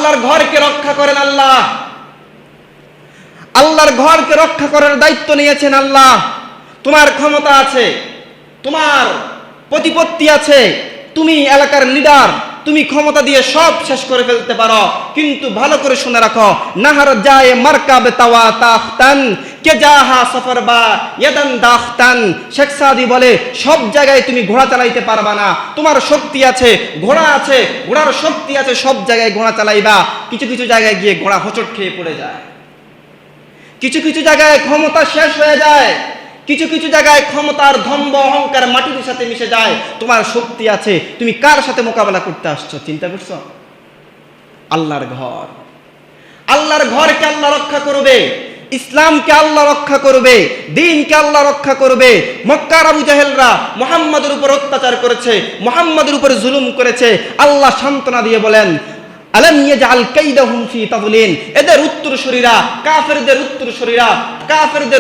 আল্লাহর ঘরকে রক্ষা করেন আল্লাহ। আল্লাহর ঘরকে রক্ষা করার দায়িত্ব নিয়েছেন আল্লাহ। তোমার ক্ষমতা আছে, তোমার প্রতিপত্তি আছে, তুমি এলাকার লিডার, তুমি ক্ষমতা দিয়ে সব শেষ করে ফেলতে পারো, কিন্তু ভালো করে শুনে রাখো, নাহার যায় মারকাব তাওয়া তাখতান কে জাহা সফর বা ইয়াদান দাখতান। শেখ সাদি বলে সব জায়গায় তুমি ঘোড়া চালাইতে পারবা না। তোমার শক্তি আছে, ঘোড়া আছে, ঘোড়ার শক্তি আছে, সব জায়গায় ঘোড়া চালাইবা, কিছু কিছু জায়গায় গিয়ে ঘোড়া হোঁচট খেয়ে পড়ে যায়, কিছু কিছু জায়গায় ক্ষমতা শেষ হয়ে যায়, কিছু কিছু জায়গায় ক্ষমতার দম্ভ অহংকার মাটির সাথে মিশে যায়। তোমার শক্তি আছে, তুমি কার সাথে মোকাবেলা করতে আসছো চিন্তা করছো? আল্লাহর ঘর, আল্লাহর ঘরকে আল্লাহ রক্ষা করবে, ইসলামকে আল্লাহ রক্ষা করবে, দ্বীনকে আল্লাহ রক্ষা করবে। মক্কার আবু জাহেলরা মুহাম্মাদের উপর অত্যাচার করেছে, মুহাম্মাদের উপর জুলুম করেছে, আল্লাহ সান্ত্বনা দিয়ে বলেন আলাম ইয়াজআল কাইদাহুম ফি তাদলিল। এদের উত্তরসূরিরা, কাফেরদের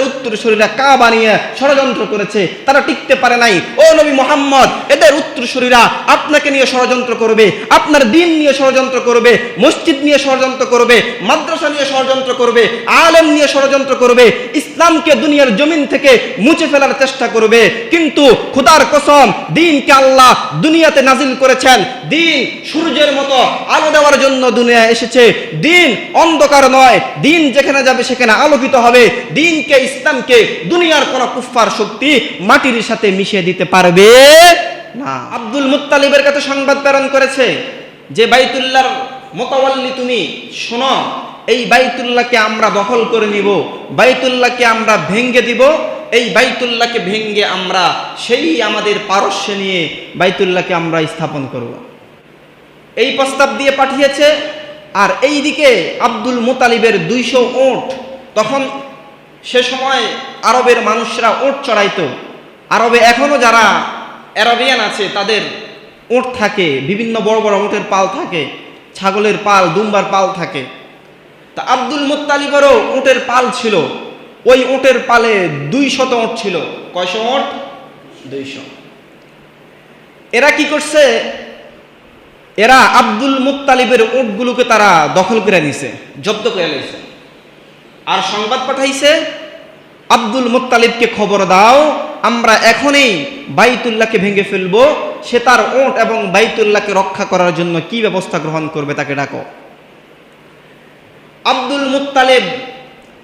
উত্তরসূরিরা কাবা নিয়ে ষড়যন্ত্র করেছে, তারা টিকতে পারে নাই। ও নবী মুহাম্মদ, এদের উত্তরসূরিরা আপনাকে নিয়ে ষড়যন্ত্র করবে, আপনার দ্বীন নিয়ে ষড়যন্ত্র করবে, মসজিদ নিয়ে ষড়যন্ত্র করবে, মাদ্রাসা নিয়ে ষড়যন্ত্র করবে, আলেম নিয়ে ষড়যন্ত্র করবে, ইসলামকে দুনিয়ার জমিন থেকে মুছে ফেলার চেষ্টা করবে। কিন্তু খোদার কসম, দ্বীনকে আল্লাহ দুনিয়াতে নাজিল করেছেন। দ্বীন সূর্যের মতো আলো দেওয়ার জন্য দুনিয়া এসেছে। দ্বীন অন্ধকার নয়, দ্বীন যেখানে যাবে সেখানে আলোকিত হবে। দ্বীনকে, ইসলামকে দুনিয়ার কোন কুফফার শক্তি মাটির সাথে মিশিয়ে দিতে পারবে না। আব্দুল মুত্তালিবের কাছে সংবাদ প্রেরণ করেছে যে বাইতুল্লাহর মোতাওয়াল্লি, তুমি শোনো, এই বাইতুল্লাহকে আমরা দখল করে নিব, বাইতুল্লাহকে আমরা ভেঙ্গে দিব, এই বাইতুল্লাহকে ভেঙ্গে আমরা সেই আমাদের পারস্য নিয়ে বাইতুল্লাহকে আমরা স্থাপন করব। এই প্রস্তাব দিয়ে পাঠিয়েছে। আর এইদিকে আব্দুল মুত্তালিবের 200 উট, তখন সে সময় আরবের মানুষরা উট চড়াইতো। আরবে এখনো যারা আরবিয়ান আছে তাদের উট থাকে, বিভিন্ন বড় বড় উটের পাল থাকে, ছাগলের পাল, দুম্বার পাল থাকে। তা আব্দুল মুত্তালিবেরও উটের পাল ছিল। ওই উটের পালে 200 উট ছিল। কয়শো উট? 200। এরা কি করছে? এরা আব্দুল মুত্তালিবের উটগুলোকে তারা দখল করে নিছে, জব্দ করে নিছে। আর সংবাদ পাঠাইছে, আব্দুল মুত্তালিবকে খবর দাও, আমরা এখনই বাইতুল্লাহকে ভেঙে ফেলবো, সে তার উট এবং বাইতুল্লাহকে রক্ষা করার জন্য কি ব্যবস্থা গ্রহণ করবে তাকে ডাকো। আব্দুল মুত্তালিব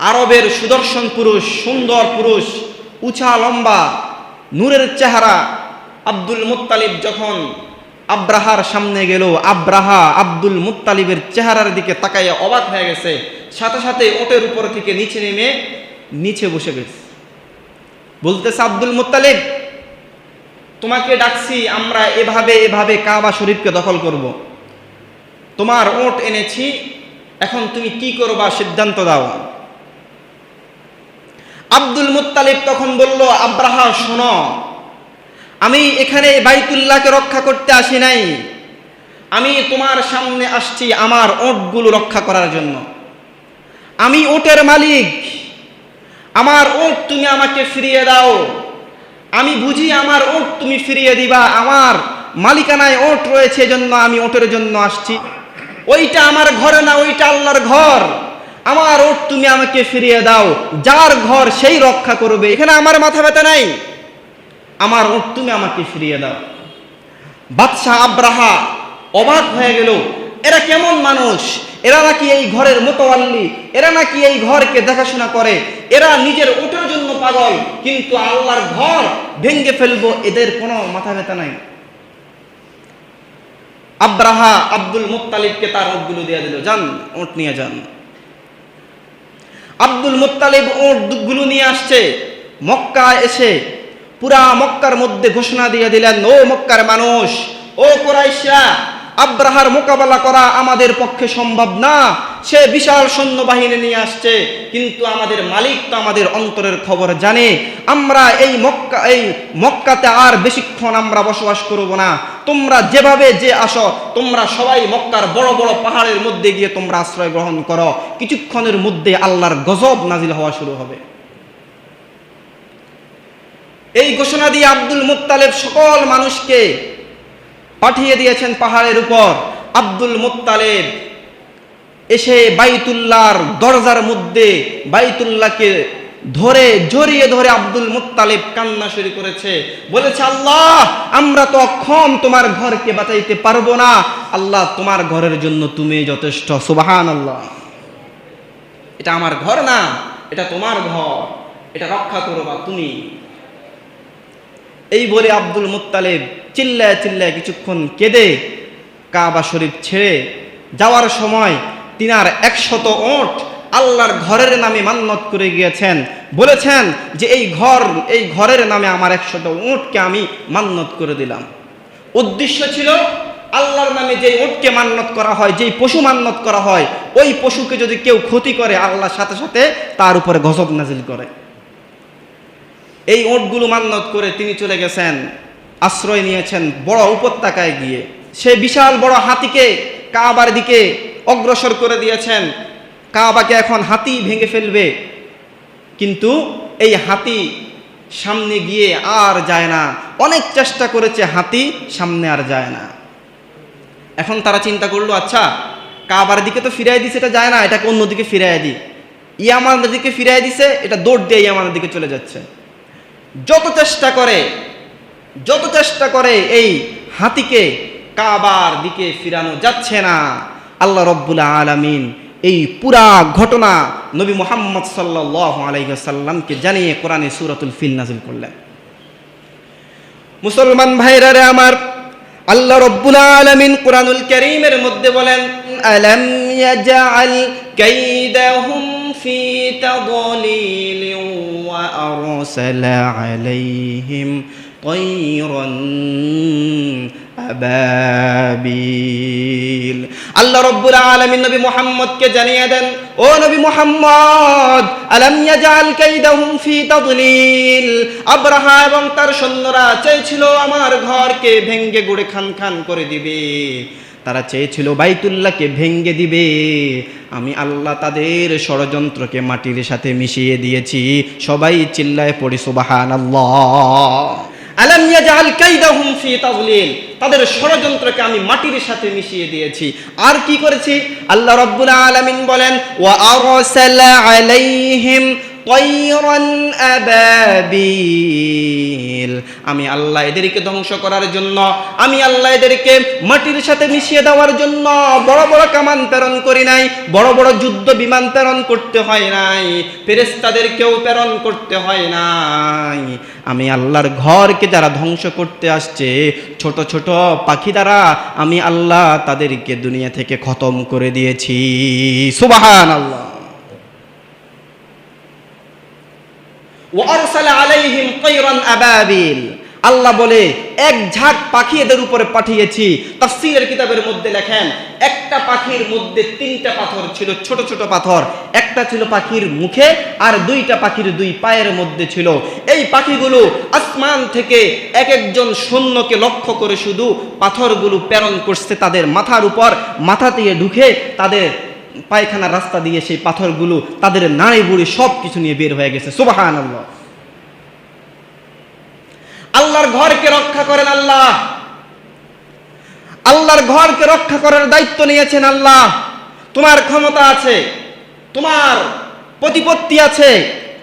আরবের সুদর্শন পুরুষ, সুন্দর পুরুষ, উঁচা লম্বা, নূরের চেহারা। আব্দুল মুত্তালিব যখন আব্রাহার সামনে গেল, আব্রাহা আব্দুল মুত্তালিবের চেহারার দিকে তাকাইয়া অবাক হয়ে গেছে, সাথে সাথে ওটের উপর থেকে নিচে নেমে নিচে বসে গেছে। বলতেছে, আব্দুল মুত্তালিব, তোমাকে ডাকছি, আমরা এভাবে এভাবে কাবা শরীফকে দখল করব, তোমার ওট এনেছি, এখন তুমি কি করবা সিদ্ধান্ত দাও। আব্দুল মুত্তালিব তখন বলল, আব্রাহা শোনো, আমি এখানে বাইতুল্লাহকে রক্ষা করতে আসি নাই, আমি তোমার সামনে আসছি আমার ওটগুলো রক্ষা করার জন্য। আমি ওটের মালিক, আমার ওট তুমি আমাকে ফিরিয়ে দাও। আমি বুঝি আমার ওট তুমি ফিরিয়ে দিবা, আমার মালিকানায় ওট রয়েছে, এজন্য আমি ওটের জন্য আসছি। ওইটা আমার ঘরে না, ওইটা আল্লাহর ঘর। আমার ওট তুমি আমাকে ফিরিয়ে দাও, যার ঘর সেই রক্ষা করবে, এখানে আমার মাথা ব্যথা নাই, আমার উট তুমি আমাকে ফিরিয়ে দাও। বাদশাহ আব্রাহা অবাক হয়ে গেল, এরা কেমন মানুষ, এরা নাকি এই ঘরের মোতাওয়াল্লি, এরা নাকি এই ঘরকে দেখাশোনা করে, এরা নিজের উটের জন্য পাগল, কিন্তু আল্লাহর ঘর ভেঙ্গে ফেলবো, এদের কোনো মাথা ব্যথা নাই। আব্রাহা আব্দুল মুত্তালিবকে তার উটগুলো দিয়ে দিল, যান উট নিয়ে যান। আব্দুল মুত্তালিব উটগুলো নিয়ে আসছে। মক্কা এসে পুরা মক্কার মধ্যে ঘোষণা দিয়ে দিলেন, ও মক্কার মানুষ, ও কুরাইশরা, আব্রাহার মোকাবেলা করা আমাদের পক্ষে সম্ভব না। সে বিশাল সৈন্যবাহিনী নিয়ে আসছে, কিন্তু আমাদের মালিক তো আমাদের অন্তরের খবর জানে। আমরা এই মক্কাতে আর বেশিক্ষণ আমরা বসবাস করব না। তোমরা যেভাবে যে আসো, তোমরা সবাই মক্কার বড় বড় পাহাড়ের মধ্যে গিয়ে তোমরা আশ্রয় গ্রহণ করো, কিছুক্ষণের মধ্যে আল্লাহর গজব নাজিল হওয়া শুরু হবে। এই ঘোষণা দিয়ে আব্দুল মুত্তালিব সকল মানুষকে পাঠিয়ে দিয়েছেন পাহাড়ের উপর। আব্দুল মুত্তালিব এসে বাইতুল্লাহর দরজার মধ্যে বাইতুল্লাহকে ধরে জড়িয়ে ধরে আব্দুল মুত্তালিব কান্না শুরু করেছে, বলেছে, আল্লাহ আমরা তো অক্ষম, তোমার ঘরকে বাঁচাইতে পারবো না, আল্লাহ তোমার ঘরের জন্য তুমি যথেষ্ট। সুবহানাল্লাহ। এটা আমার ঘর না, এটা তোমার ঘর, এটা রক্ষা করবা তুমি। এই বলে আব্দুল মুত্তালিব চিল্লায় চিল্লায় কিছুক্ষণ কেঁদে কাবা শরীফ ছেড়ে যাওয়ার সময় তিনার 100 ওট আল্লাহর ঘরের নামে মান্নত করে গিয়েছেন, বলেছেন যে এই ঘরের নামে আমার 100 উটকে আমি মান্নত করে দিলাম। উদ্দেশ্য ছিল আল্লাহর নামে যেই উটকে মান্নত করা হয়, যেই পশু মান্নত করা হয়, ওই পশুকে যদি কেউ ক্ষতি করে আল্লাহ সাথে সাথে তার উপরে গজব নাজিল করে। এই উটগুলো মান্নত করে তিনি চলে গেছেন, আশ্রয় নিয়েছেন বড় উপত্যকায় গিয়ে। সে বিশাল বড় হাতিকে কাবার দিকে অগ্রসর করে দিয়েছেন, কাবাকে এখন হাতি ভেঙে ফেলবে, কিন্তু এই হাতি সামনে গিয়ে আর যায় না। অনেক চেষ্টা করেছে, হাতি সামনে আর যায় না। এখন তারা চিন্তা করলো, আচ্ছা কাবার দিকে তো ফিরাই দিছে, এটা যায় না, এটাকে অন্যদিকে ফিরাই দিই। ইয়ামানের দিকে ফিরাই দিছে, এটা দৌড় দিয়ে ইয়ামানের দিকে চলে যাচ্ছে। যত চেষ্টা করে এই হাতিকে কাবার দিকে ফিরানো যাচ্ছে না। আল্লাহ রব্বুল আলামিন এই পুরা ঘটনা নবী মুহাম্মদ সাল্লাল্লাহু আলাইহি ওয়াসাল্লামকে জানিয়ে কোরআনে সূরাতুল ফিল নাযিল করলেন। মুসলমান ভাইরা রে আমার, আল্লাহ রব্বুল আলামিন কোরআনুল কারীমের মধ্যে বলেন, আলাম ইয়াজআল কাইদাহুম ফি তাদলিলিন ওয়া আরসালা আলাইহিম তায়রান আবাবিল। আল্লাহ রব্বুল আলামিন নবী মুহাম্মদকে জানিয়ে দেন, ও নবী মুহাম্মদ, আলাম ইয়াজআল কাইদাহুম ফি তাদলিল। আব্রাহা এবং তার সৈন্যরা চেয়েছিল আমার ঘরকে ভেঙ্গে গুড়ে খান খান করে দিবে, তারা চেয়েছিল বাইতুল্লাহকে ভেঙ্গে দিবে। আমি আল্লাহ তাদের ষড়যন্ত্রকে মাটির সাথে মিশিয়ে দিয়েছি। সবাই চিল্লায় পড়ি সুবহানাল্লাহ। আলাম ইয়াজআল কাইদাহুম ফি তাদলিল, তাদের ষড়যন্ত্রকে আমি মাটির সাথে মিশিয়ে দিয়েছি। আর কি করেছি? আল্লাহ রাব্বুল আলামিন বলেন, ওয়া আরসালা আলাইহিম তায়রান আবাবিল। আমি আল্লাহ এদেরকে ধ্বংস করার জন্য, আমি আল্লাহ এদেরকে মাটির সাথে মিশিয়ে দেওয়ার জন্য বড় বড় কামান প্রেরণ করি নাই, বড় বড় যুদ্ধ বিমান প্রেরণ করতে হয় নাই, ফেরেশতাদেরকেও প্রেরণ করতে হয় নাই। আমি আল্লাহর ঘরকে যারা ধ্বংস করতে আসছে, ছোট ছোট পাখি দ্বারা আমি আল্লাহ তাদেরকে দুনিয়া থেকে খতম করে দিয়েছি। সুবহানাল্লাহ। ওয়ারসালা আলাইহিম তায়রান আবাবিল। আল্লাহ বলে এক ঝাঁক পাখি এদের উপরে পাঠিয়েছি। তাফসীরের কিতাবের মধ্যে লেখেন, একটা পাখির মধ্যে 3টা পাথর ছিল, ছোট ছোট পাথর। একটা ছিল পাখির মুখে, আর 2টা পাখির 2 পায়ের মধ্যে ছিল। এই পাখিগুলো আসমান থেকে এক একজন সৈন্যকে লক্ষ্য করে শুধু পাথরগুলো প্রেরণ করছে তাদের মাথার উপর। মাথা দিয়ে ঢুকে তাদের পায়খানার রাস্তা দিয়ে সেই পাথরগুলো তাদের নাড়ি বুড়ি সব কিছু নিয়ে বের হয়ে গেছে। সুবহানাল্লাহ। আল্লাহর ঘরকে রক্ষা করেন আল্লাহ, আল্লাহর ঘরকে রক্ষা করার দায়িত্ব নিয়েছেন আল্লাহ। তোমার ক্ষমতা আছে, তোমার প্রতিপত্তি আছে,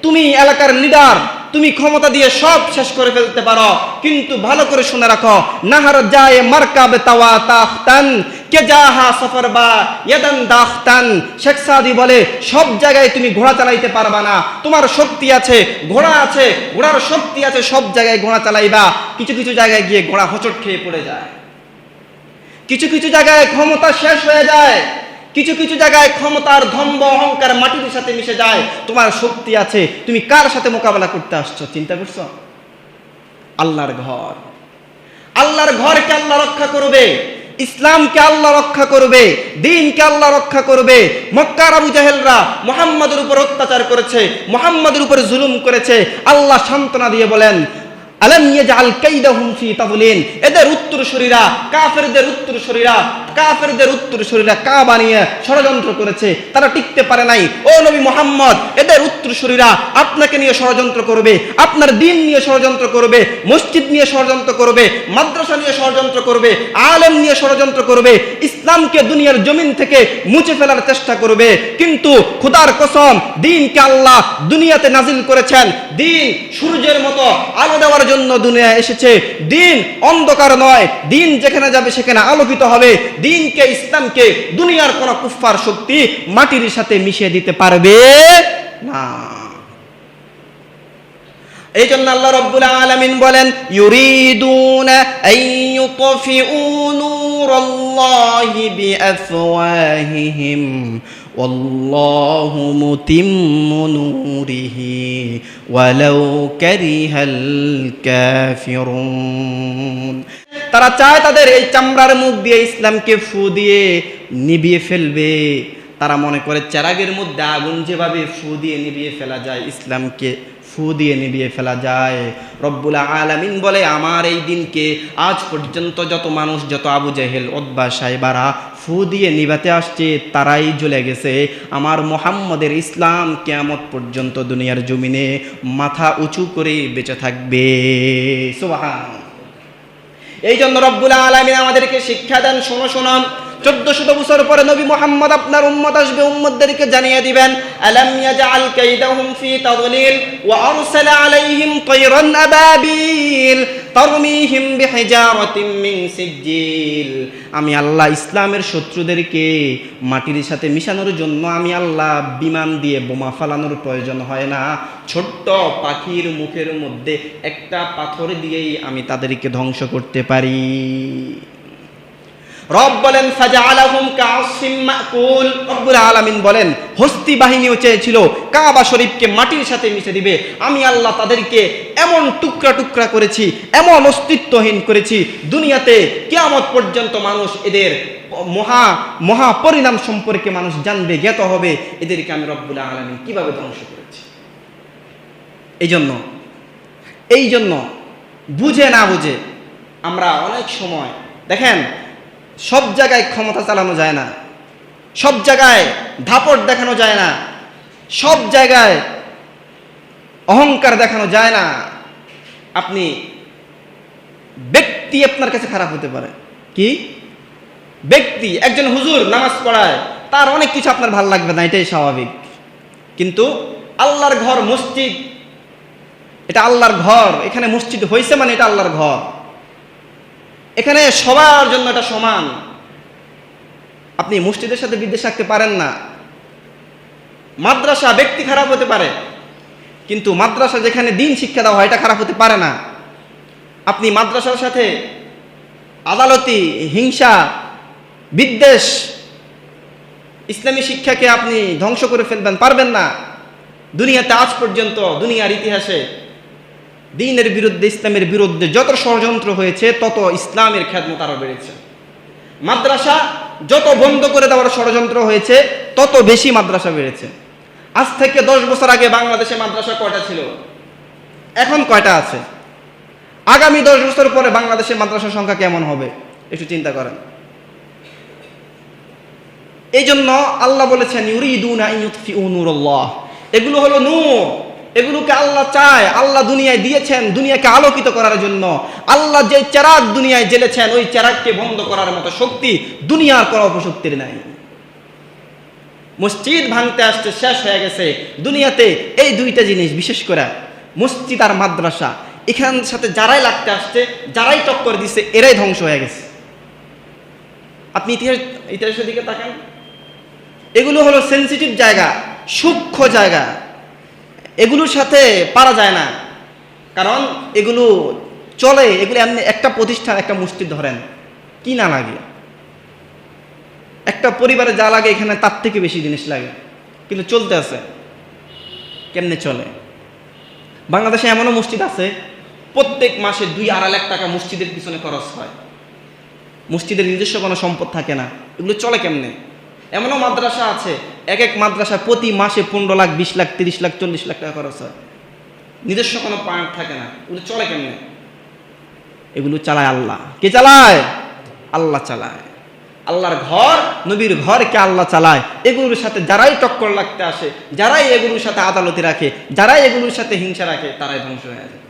তুমি এলাকার লিডার, তুমি ক্ষমতা দিয়ে সব শেষ করে ফেলতে পারো, কিন্তু ভালো করে শুনে রাখো, নাহার যায় মারকাব তাওয়া তাখতান কে জাহা সফর বা ইয়াদান দাখতান। শেখ সাদি বলে, সব জায়গায় তুমি ঘোড়া চালাইতে পারবা না। তোমার শক্তি আছে, ঘোড়া আছে, ঘোড়ার শক্তি আছে, সব জায়গায় ঘোড়া চালাইবা। কিছু কিছু জায়গায় গিয়ে ঘোড়া হোঁচট খেয়ে পড়ে যায়, কিছু কিছু জায়গায় ক্ষমতা শেষ হয়ে যায়, কিছু কিছু জায়গায় ক্ষমতার দম্ভ অহংকার মাটির সাথে মিশে যায়। তোমার শক্তি আছে, তুমি কার সাথে মোকাবেলা করতে আসছো চিন্তা করছো? আল্লাহর ঘর, আল্লাহর ঘরকে আল্লাহ রক্ষা করবে, ইসলামকে আল্লাহ রক্ষা করবে, দ্বীনকে আল্লাহ রক্ষা করবে। মক্কার আবু জাহেলরা মুহাম্মাদের উপর অত্যাচার করেছে, মুহাম্মাদের উপর জুলুম করেছে। আল্লাহ সান্ত্বনা দিয়ে বলেন, আলাম ইয়াজআল কাইদাহুম ফি তাদলিল, এদের উত্তরসূরিরা কাফেরদের উত্তরসূরিরা কাবা নিয়ে ষড়যন্ত্র করেছে, তারা টিকতে পারে নাই। ও নবী মুহাম্মদ, এদের উত্তরসূরিরা আপনাকে নিয়ে ষড়যন্ত্র করবে, আপনার দ্বীন নিয়ে ষড়যন্ত্র করবে, মসজিদ নিয়ে ষড়যন্ত্র করবে, মাদ্রাসা নিয়ে ষড়যন্ত্র করবে, আলেম নিয়ে ষড়যন্ত্র করবে, ইসলামকে দুনিয়ার জমিন থেকে মুছে ফেলার চেষ্টা করবে। কিন্তু খোদার কসম, দ্বীনকে আল্লাহ দুনিয়াতে নাজিল করেছেন। দ্বীন সূর্যের মতো আলো দেওয়ার জন্য দুনিয়ায় এসেছে। দ্বীন অন্ধকার নয়, দ্বীন যেখানে যাবে সেখানে আলোকিত হবে। দ্বীনকে, ইসলামকে দুনিয়ার কোন কুফফার শক্তি মাটির সাথে মিশিয়ে দিতে পারবে না। এই জন্য আল্লাহ রাব্বুল আলামিন বলেন, ইউরিদুনা আইয়ুতফিউ নূরাল্লাহি বিআফওয়াহিহিম ওয়াল্লাহু মুতিম্মু নূরিহি ওয়ালাউ কারিহাল কাফিরুন। তারা চায় তাদের এই চামড়ার মুখ দিয়ে ইসলামকে ফু দিয়ে নিভিয়ে ফেলবে। তারা মনে করে চেরাগের মধ্যে আগুন যেভাবে ফু দিয়ে নিভিয়ে ফেলা যায়, ইসলামকে ফু দিয়ে নিভিয়ে ফেলা যায়। রব্বুল আলামিন বলে, আমার এই দিনকে আজ পর্যন্ত যত মানুষ, যত আবু জেহেল, উতবা, সাইবারা ফু দিয়ে নিভাতে আসছে, তারাই জ্বলে গেছে। আমার মুহাম্মদের ইসলাম কিয়ামত পর্যন্ত দুনিয়ার জমিনে মাথা উঁচু করে বেঁচে থাকবে। সুবহান। এই জন্য রব্বুল আলামিন আমাদেরকে শিক্ষা দেন, শোনো শোনো, 1400 বছর পরে নবী মুহাম্মদ আপনার উম্মত আসবে, উম্মতদেরকে জানিয়ে দিবেন, আলাম ইয়াজআল কাইদাহুম ফি তাদলিল ওয়া আরসালা আলাইহিম তায়রান আবাবিল তারমিহিম বিহিজারাতিন মিন সিজ্জিল। আমি আল্লাহ ইসলামের শত্রুদেরকে মাটির সাথে মিশানোর জন্য আমি আল্লাহ বিমান দিয়ে বোমা ফালানোর প্রয়োজন হয় না। ছোট্ট পাখির মুখের মধ্যে একটা পাথর দিয়েই আমি তাদেরকে ধ্বংস করতে পারি। রব বলেন, ফাজআলাহুম কাআসফিম মাকুল। রব্বুল আলামিন বলেন, হস্তি বাহিনীও চেয়েছিল কাবা শরীফকে মাটির সাথে মিশে দিবে, আমি আল্লাহ তাদেরকে এমন টুকরা টুকরা করেছি, এমন অস্তিত্বহীন করেছি, দুনিয়াতে কিয়ামত পর্যন্ত মানুষ এদের মহা পরিণাম সম্পর্কে মানুষ জানবে, জ্ঞাত হবে এদেরকে আমি রব্বুল আলামিন কিভাবে ধ্বংস করেছি। এই জন্য বুঝে না বুঝে আমরা অনেক সময় দেখেন, সব জায়গায় ক্ষমতা চালানো যায় না, সব জায়গায় দাপট দেখানো যায় না, সব জায়গায় অহংকার দেখানো যায় না। আপনি ব্যক্তি আপনার কাছে খারাপ হতে পারে, কি ব্যক্তি, একজন হুজুর নামাজ পড়ায়, তার অনেক কিছু আপনার ভালো লাগবে না, এটাই স্বাভাবিক। কিন্তু আল্লাহর ঘর মসজিদ, এটা আল্লাহর ঘর, এখানে মসজিদ হয়েছে মানে এটা আল্লাহর ঘর, এখানে সবার জন্য এটা সমান। আপনি মসজিদের সাথে বিদ্বেষ রাখতে পারেন না। মাদ্রাসা, ব্যক্তি খারাপ হতে পারে, কিন্তু মাদ্রাসা যেখানে দ্বীন শিক্ষা দেওয়া হয় এটা খারাপ হতে পারে না। আপনি মাদ্রাসার সাথে আদালতি, হিংসা, বিদ্বেষ, ইসলামী শিক্ষাকে আপনি ধ্বংস করে ফেলবেন, পারবেন না। দুনিয়াতে আজ পর্যন্ত, দুনিয়ার ইতিহাসে দ্বীনের বিরুদ্ধে, ইসলামের বিরুদ্ধে যত ষড়যন্ত্র হয়েছে তত ইসলামের খেদমত আরো বেড়েছে। মাদ্রাসা যত বন্ধ করে দেওয়ার ষড়যন্ত্র হয়েছে তত বেশি মাদ্রাসা বেড়েছে। আজ থেকে 10 বছর আগে বাংলাদেশে মাদ্রাসা কয়টা ছিল, এখন কয়টা আছে? আগামী 10 বছর পরে বাংলাদেশে মাদ্রাসার সংখ্যা কেমন হবে একটু চিন্তা করেন। এই জন্য আল্লাহ বলেছেন, ইউরিদুনা আন ইউতফিউ নূরাল্লাহ, এগুলো হলো নূর, এগুলোকে আল্লাহ চায়, আল্লাহ দুনিয়ায় দিয়েছেন দুনিয়াকে আলোকিত করার জন্য। আল্লাহ যে চেরাগ দুনিয়ায় জ্বেলেছেন, ওই চেরাগকে বন্ধ করার মতো শক্তি দুনিয়ার কোনো অপশক্তির নাই। মসজিদ ভাঙতে আসতে শেষ হয়ে গেছে দুনিয়াতে এই দুইটা জিনিস, বিশেষ করে মসজিদ আর মাদ্রাসা, এখান সাথে যারাই লাগতে আসছে, যারাই টক্কর দিচ্ছে, এরাই ধ্বংস হয়ে গেছে। আপনি ইতিহাসের দিকে তাকান, এগুলো হলো সেন্সিটিভ জায়গা, সূক্ষ্ম জায়গা, এগুলোর সাথে পারা যায় না, কারণ এগুলো চলে, এগুলো এমনি। একটা প্রতিষ্ঠান, একটা মসজিদ ধরেন, কি না লাগে, একটা পরিবারে যা লাগে এখানে তার থেকে বেশি জিনিস লাগে, কিন্তু চলতে আছে। কেমনে চলে? বাংলাদেশে এমনও মসজিদ আছে প্রত্যেক মাসে 2-2.5 লাখ টাকা মসজিদের পিছনে খরচ হয়, মসজিদের নিজস্ব কোনো সম্পদ থাকে না, এগুলো চলে কেমনে? এমনও মাদ্রাসা আছে, এক মাদ্রাসা প্রতি মাসে 15 লাখ, 20 লাখ, 30 লাখ, 40 লাখ টাকা খরচ হয়, নিজস্ব কোনো পয়েন্ট থাকে না, এগুলো চলে কেমনে? এগুলো চালায় আল্লাহ। কে চালায়? আল্লাহ চালায়। আল্লাহর ঘর, নবীর ঘরকে আল্লাহ চালায়। এগুলোর সাথে যারাই টক্কর লাগতে আসে, যারাই এগুলোর সাথে আদালতে রাখে, যারাই এগুলোর সাথে হিংসা রাখে, তারাই ধ্বংস হয়ে যায়।